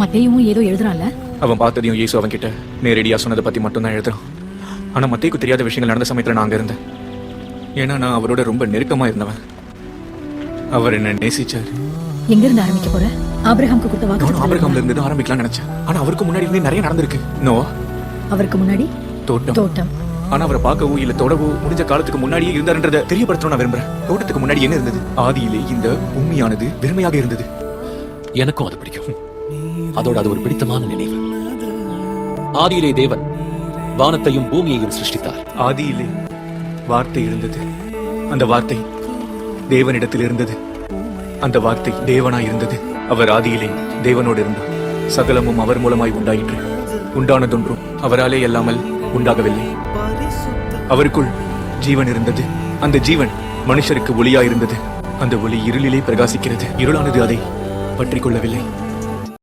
மத்தேயும் ஏதோ எழுதுறான்ல. அவன் பார்த்ததையும் இயேசு அவன் கிட்ட நேரடியா சொன்னதை பத்தி மட்டும் தான் எழுதுறான். ஆனா மத்தேயுக்கு தெரியாத விஷயங்கள் நடந்த சமயத்துல நான் அங்க இருந்தேன். ஏன்னா நான் அவரோட ரொம்ப நெருக்கமா இருந்தவன். அவர் என்ன நேசிச்சாரு. எங்க இருந்து ஆரம்பிக்க போற? ஆபிரகாமுக்கு கொடுத்த வாக்கு. ஆபிரகாம்ல இருந்து ஆரம்பிக்கலாம் நினைச்சேன். ஆனா அவருக்கு முன்னாடி இருந்தே நிறைய நடந்திருக்கு. நோவா. அவருக்கு முன்னாடி தோட்டம். ஆனா அவரை பார்க்கவோ இல்ல தொடவோ முடிஞ்ச காலத்துக்கு முன்னாடியே இருந்தாருன்றத தெரியப்படுத்தணும் நான் விரும்புறேன். தோட்டத்துக்கு முன்னாடி என்ன இருந்தது? ஆதியிலே இந்த பூமியானது வெறுமையாக இருந்தது. எனக்கும் அது பிடிக்கும். அதோட அது ஒரு பிடித்தமான நினைவு. ஆதியிலே தேவன் வானத்தையும் பூமியையும் சிருஷ்டித்தார். ஆதியிலே வார்த்தை இருந்தது. அந்த வார்த்தை தேவனிடத்தில் இருந்தது. அந்த வார்த்தை தேவனாய் இருந்தது. அவர் ஆதியிலே தேவனோடு இருந்தார். சகலமும் அவர் மூலமாய் உண்டாயிற்று. உண்டானதொன்றும் அவராலே அல்லாமல் உண்டாகவில்லை. அவருக்குள் ஜீவன் இருந்தது. அந்த ஜீவன் மனுஷருக்கு ஒளியாயிருந்தது. அந்த ஒளி இருளிலே பிரகாசிக்கிறது. இருளானது அதை பற்றிக் கொள்ளவில்லை.